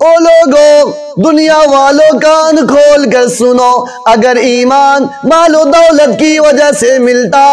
او لوگو دنیا والوں کان کھول کر سنو، اگر ایمان مال و دولت کی وجہ سے ملتا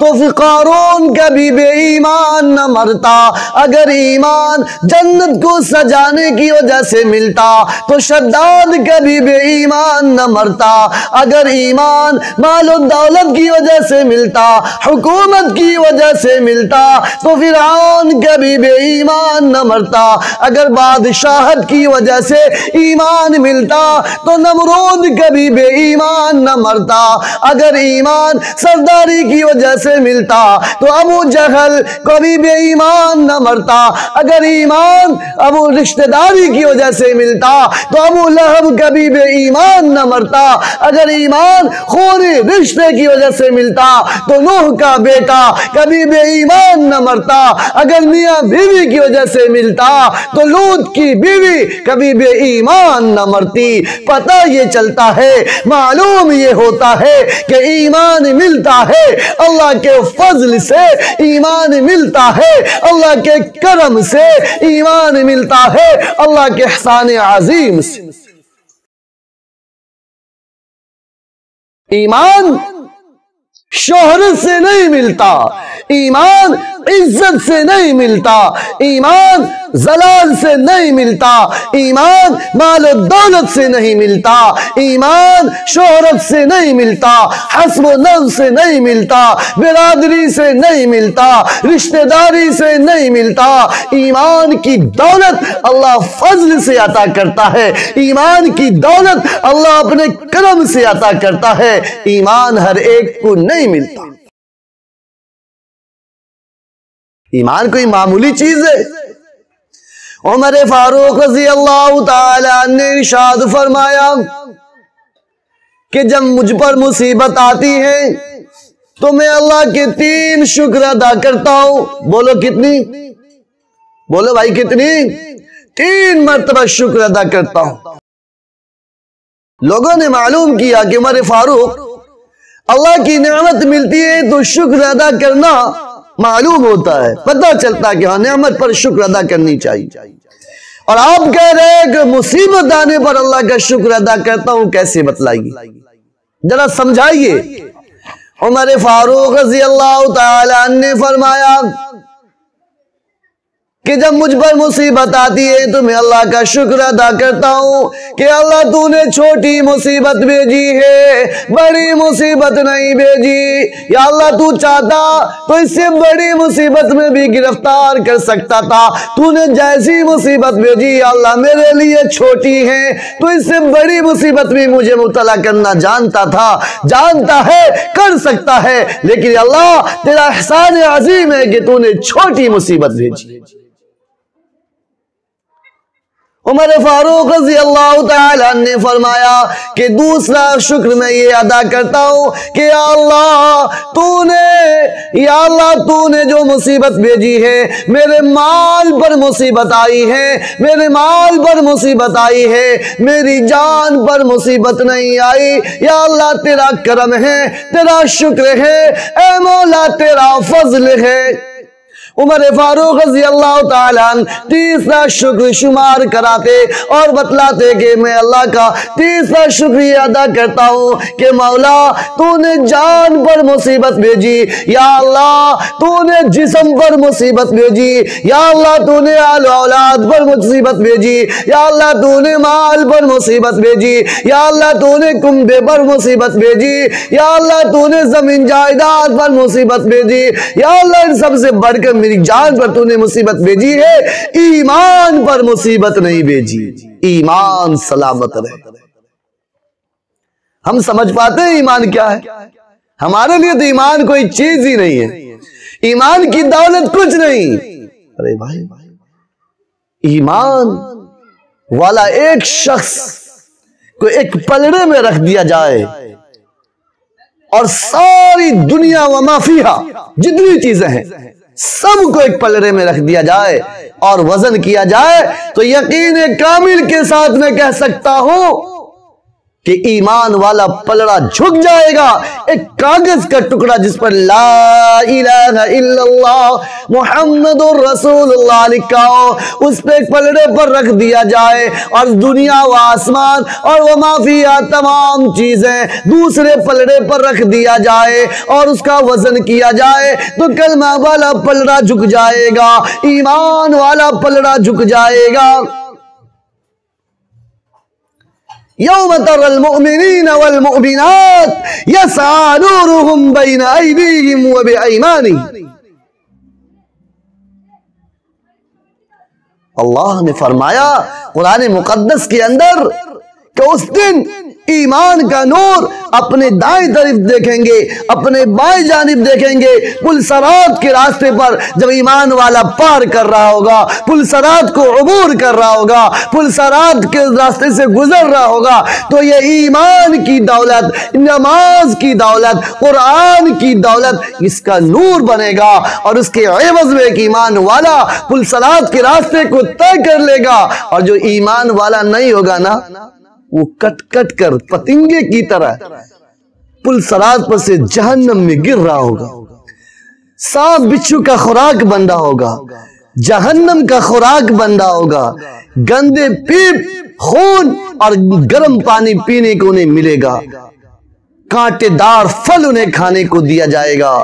تو پھر قارون کبھی بے ایمان نہ مرتا، اگر ایمان جنت کو سجانے کی وجہ سے ملتا تو شداد کبھی بے ایمان نہ مرتا، اگر ایمان مال و دولت کی وجہ سے ملتا، حکومت کی وجہ سے ملتا تو فرعون کبھی بے ایمان نہ مرتا، اگر بادشاہت کی وجہ سے ایمان ملتا تو نمرود کبھی بے ایمان نہ مرتا، اگر ایمان سرداری کی وجہ سے ملتا تو ابو جہل کبھی بے ایمان نہ مرتا، اگر ایمان ابو رشتہ داری کی وجہ سے ملتا تو ابو لہب کبھی بے ایمان نہ مرتا، اگر ایمان خون رشتے کی وجہ سے ملتا تو نوح کا بیٹا کبھی بے ایمان نہ مرتا، اگر میاں بیوی کی وجہ سے ملتا تو لوط کی بیوی کبھی بے ایمان نہ مرتی۔ پتہ یہ چلتا ہے، معلوم یہ ہوتا ہے کہ ایمان ملتا ہے اللہ کے فضل سے، ایمان ملتا ہے اللہ کے کرم سے، ایمان ملتا ہے اللہ کے احسان عظیم سے۔ ایمان شہرت سے نہیں ملتا، ایمان عزت سے نہیں ملتا، ایمان زلال سے نہیں ملتا، ایمان مال و دولت سے نہیں ملتا، ایمان شہرت سے نہیں ملتا، حسب و نسب سے نہیں ملتا، برادری سے نہیں ملتا، رشتہ داری سے نہیں ملتا، ایمان کی دولت اللہ فضل سے عطا کرتا ہے، ایمان کی دولت اللہ اپنے کرم سے عطا کرتا ہے، ایمان ہر ایک کو نہیں ملتا۔ ایمان کوئی معمولی چیز ہے؟ عمر فاروق رضی اللہ تعالی عنہ نے ارشاد فرمایا کہ جب مجھ پر مصیبت آتی ہے تو میں اللہ کے 3 شکر ادا کرتا ہوں۔ بولو کتنی؟ بولو بھائی کتنی؟ 3 مرتبہ شکر ادا کرتا ہوں۔ لوگوں نے معلوم کیا کہ عمر فاروق اللہ کی نعمت ملتی ہے تو شکر ادا کرنا معلوم ہوتا ہے، پتہ چلتا ہے کہ ہاں نعمت پر شکر ادا کرنی چاہیے، اور آپ کہہ رہے ہیں کہ مصیبت آنے پر اللہ کا شکر ادا کرتا ہوں، کیسے بتلائیے؟ ذرا سمجھائیے۔ عمر فاروق رضی اللہ تعالی عنہ نے فرمایا کہ جب مجھ پر مصیبت آتی ہے تو میں اللہ کا شکر ادا کرتا ہوں کہ اللہ تو نے چھوٹی مصیبت بھیجی ہے، بڑی مصیبت نہیں بھیجی، یا اللہ تو چاہتا تو اس سے بڑی مصیبت میں بھی گرفتار کر سکتا تھا، تو نے جیسی مصیبت بھیجی یا اللہ میرے لیے چھوٹی ہے، تو اس سے بڑی مصیبت بھی مجھے مبتلا کرنا جانتا تھا، جانتا ہے، کر سکتا ہے، لیکن اللہ تیرا احسان عظیم ہے کہ تو نے چھوٹی مصیبت بھیجی۔ عمر فاروق رضی اللہ تعالی عنہ نے فرمایا کہ دوسرا شکر میں یہ ادا کرتا ہوں کہ یا اللہ تو نے جو مصیبت بھیجی ہے، میرے مال پر مصیبت آئی ہے، میرے مال پر مصیبت آئی ہے، میری جان پر مصیبت نہیں آئی، یا اللہ تیرا کرم ہے، تیرا شکر ہے، اے مولا تیرا فضل ہے۔ عمر فاروق رضی اللہ تعالیٰ عنہ تیسرا شکر شمار کراتے اور بتلاتے کہ میں اللہ کا تیسرا شکریہ ادا کرتا ہوں کہ مولا تو نے جان پر مصیبت بھیجی، یا اللہ تو نے جسم پر مصیبت بھیجی، یا اللہ تو نے آل و اولاد پر مصیبت بھیجی، یا اللہ تو نے مال پر مصیبت بھیجی، یا اللہ تو نے کنبے پر مصیبت بھیجی، یا اللہ تو نے زمین جائیداد پر مصیبت بھیجی، یا اللہ ان سب سے بڑھ کر میری جان پر تو نے مصیبت بھیجی ہے، ایمان پر مصیبت نہیں بھیجی، ایمان سلامت رہے۔ ہم سمجھ پاتے ہیں ایمان کیا ہے؟ ہمارے لیے تو ایمان کوئی چیز ہی نہیں ہے، ایمان کی دولت کچھ نہیں۔ ارے بھائی ایمان والا ایک شخص کو ایک پلڑے میں رکھ دیا جائے اور ساری دنیا و ما فیہا جتنی چیزیں ہیں سب کو ایک پلڑے میں رکھ دیا جائے اور وزن کیا جائے تو یقین کامل کے ساتھ میں کہہ سکتا ہوں کہ ایمان والا پلڑا جھک جائے گا، ایک کاغذ کا ٹکڑا جس پر لا الہ الا اللہ محمد رسول اللہ لکھا ہو، اس پہ پلڑے پر رکھ دیا جائے اور دنیا و آسمان اور وما فیہا تمام چیزیں دوسرے پلڑے پر رکھ دیا جائے اور اس کا وزن کیا جائے تو کلمہ والا پلڑا جھک جائے گا، ایمان والا پلڑا جھک جائے گا۔ یوم تر المؤمنین والمؤمنات یسعی نورہم بین ایدیہم وبایمانہم، اللہ نے فرمایا قرآن مقدس کے اندر کہ اس دن ایمان کا نور اپنے دائیں طرف دیکھیں گے، اپنے بائیں جانب دیکھیں گے، پل صراط کے راستے پر جب ایمان والا پار کر رہا ہوگا، پل صراط کو عبور کر رہا ہوگا، پل صراط کے راستے سے گزر رہا ہوگا تو یہ ایمان کی دولت، نماز کی دولت، قرآن کی دولت اس کا نور بنے گا اور اس کے عوض میں ایک ایمان والا پل صراط کے راستے کو طے کر لے گا، اور جو ایمان والا نہیں ہوگا نا وہ کٹ کٹ کر پتنگے کی طرح پل صراط پر سے جہنم میں گر رہا ہوگا، سانپ بچھو کا خوراک بن رہا ہوگا، جہنم کا خوراک بن رہا ہوگا، گندے پیپ خون اور گرم پانی پینے کو انہیں ملے گا، کانٹے دار پھل انہیں کھانے کو دیا جائے گا۔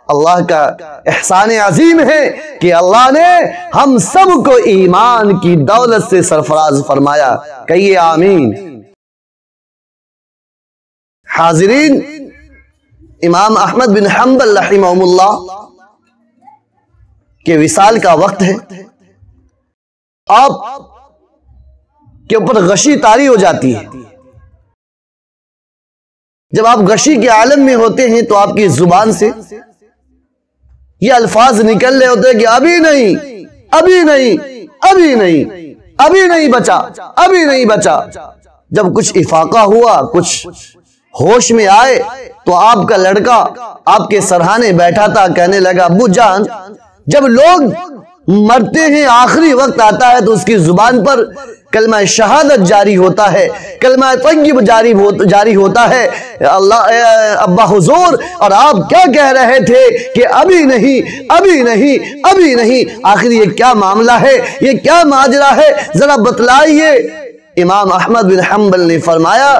اللہ کا احسان عظیم ہے کہ اللہ نے ہم سب کو ایمان کی دولت سے سرفراز فرمایا، کہیے آمین۔ حاضرین، امام احمد بن حنبل رحمہ اللہ کے وصال کا وقت ہے، آپ کے اوپر غشی طاری ہو جاتی ہے۔ جب آپ غشی کے عالم میں ہوتے ہیں تو آپ کی زبان سے یہ الفاظ نکل رہے ہوتے ہیں کہ ابھی نہیں، ابھی نہیں، ابھی نہیں، ابھی نہیں بچا، ابھی نہیں بچا۔ جب کچھ افاقہ ہوا، کچھ ہوش میں آئے تو آپ کا لڑکا آپ کے سرہانے بیٹھا تھا، کہنے لگا ابو جان جب لوگ مرتے ہیں آخری وقت آتا ہے تو اس کی زبان پر کلمہ شہادت جاری ہوتا ہے، کلمہ طیب جاری ہوتا ہے۔ اللہ ابا حضور، اور آپ کیا کہہ رہے تھے کہ ابھی نہیں، ابھی نہیں، ابھی نہیں، آخر یہ کیا معاملہ ہے، یہ کیا ماجرا ہے، ذرا بتلائیے۔ امام احمد بن حنبل نے فرمایا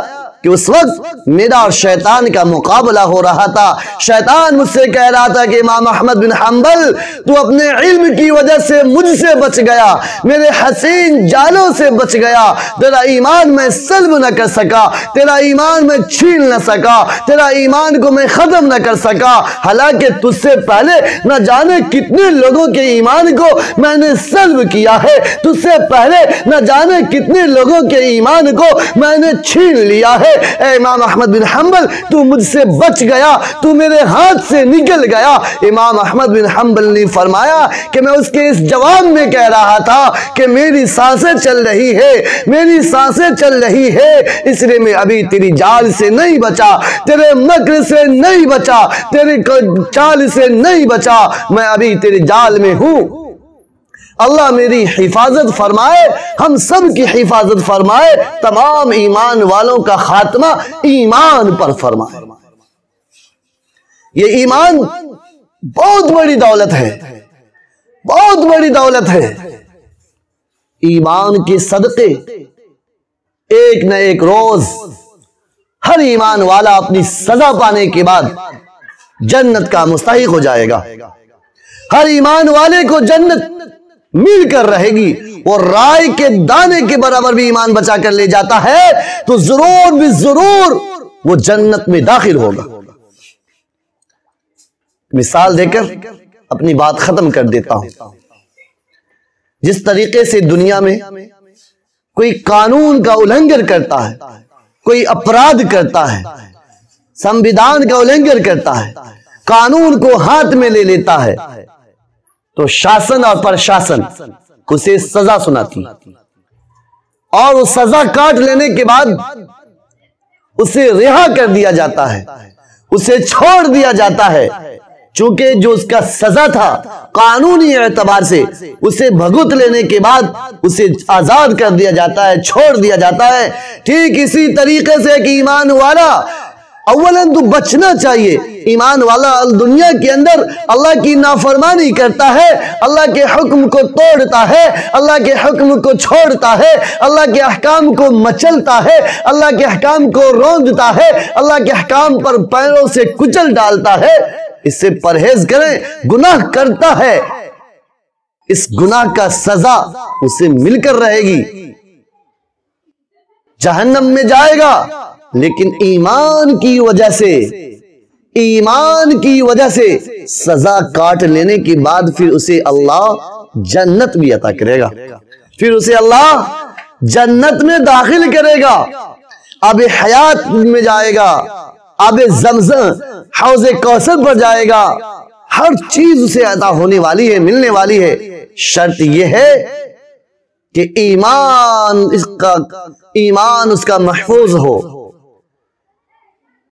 کہ اس وقت میرا اور شیطان کا مقابلہ ہو رہا تھا، شیطان مجھ سے کہہ رہا تھا کہ امام احمد بن حنبل تو اپنے علم کی وجہ سے مجھ سے بچ گیا، میرے حسین جالوں سے بچ گیا، تیرا ایمان میں سلب نہ کر سکا، تیرا ایمان میں چھین نہ سکا، تیرا ایمان کو میں ختم نہ کر سکا، حالانکہ تجھ سے پہلے نہ جانے کتنے لوگوں کے ایمان کو میں نے سلب کیا ہے، تجھ سے پہلے نہ جانے کتنے لوگوں کے ایمان کو میں نے چھین لیا ہے۔ اے امام احمد بن حنبل تو مجھ سے بچ گیا، تو میرے ہاتھ سے نکل گیا۔ امام احمد بن حنبل نے فرمایا کہ میں اس کے اس جواب میں کہہ رہا تھا کہ میری سانسیں چل رہی ہے، میری سانسیں چل رہی ہے، اس لیے میں ابھی تیری جال سے نہیں بچا، تیرے مکر سے نہیں بچا، تیرے چال سے نہیں بچا، میں ابھی تیرے جال میں ہوں۔ اللہ میری حفاظت فرمائے، ہم سب کی حفاظت فرمائے، تمام ایمان والوں کا خاتمہ ایمان پر فرمائے۔ یہ ایمان بہت بڑی دولت ہے، بہت بڑی دولت ہے۔ ایمان کے صدقے ایک نہ ایک روز ہر ایمان والا اپنی سزا پانے کے بعد جنت کا مستحق ہو جائے گا۔ ہر ایمان والے کو جنت مل کر رہے گی، اور رائے کے دانے کے برابر بھی ایمان بچا کر لے جاتا ہے تو ضرور بھی ضرور وہ جنت میں داخل ہوگا۔ مثال دے کر اپنی بات ختم کر دیتا ہوں۔ جس طریقے سے دنیا میں کوئی قانون کا النگھن کرتا ہے، کوئی اپرادھ کرتا ہے، سمویدھان کا النگھن کرتا ہے، قانون کو ہاتھ میں لے لیتا ہے تو شاسن اور پرشاسن اسے سزا سناتی، اور وہ سزا کاٹ لینے کے بعد اسے رہا کر دیا جاتا ہے، اسے چھوڑ دیا جاتا ہے، چونکہ جو اس کا سزا تھا قانونی اعتبار سے اسے بھگت لینے کے بعد اسے آزاد کر دیا جاتا ہے، چھوڑ دیا جاتا ہے، ٹھیک اسی طریقے سے کہ ایمان والا اولاً تو بچنا چاہیے۔ ایمان والا دنیا کے اندر اللہ کی نافرمانی کرتا ہے، اللہ کے حکم کو توڑتا ہے، اللہ کے حکم کو چھوڑتا ہے، اللہ کے احکام کو مچلتا ہے، اللہ کے احکام کو روندتا ہے، اللہ کے احکام پر پیروں سے کچل ڈالتا ہے۔ اس سے پرہیز کریں، گناہ کرتا ہے، اس گناہ کا سزا اسے مل کر رہے گی، جہنم میں جائے گا، لیکن ایمان کی وجہ سے سزا کاٹ لینے کے بعد پھر اسے اللہ جنت بھی عطا کرے گا، پھر اسے اللہ جنت میں داخل کرے گا، آب حیات میں جائے گا، آب زمزم حوض کوثر پر جائے گا، ہر چیز اسے عطا ہونے والی ہے، ملنے والی ہے۔ شرط یہ ہے کہ ایمان اس کا محفوظ ہو،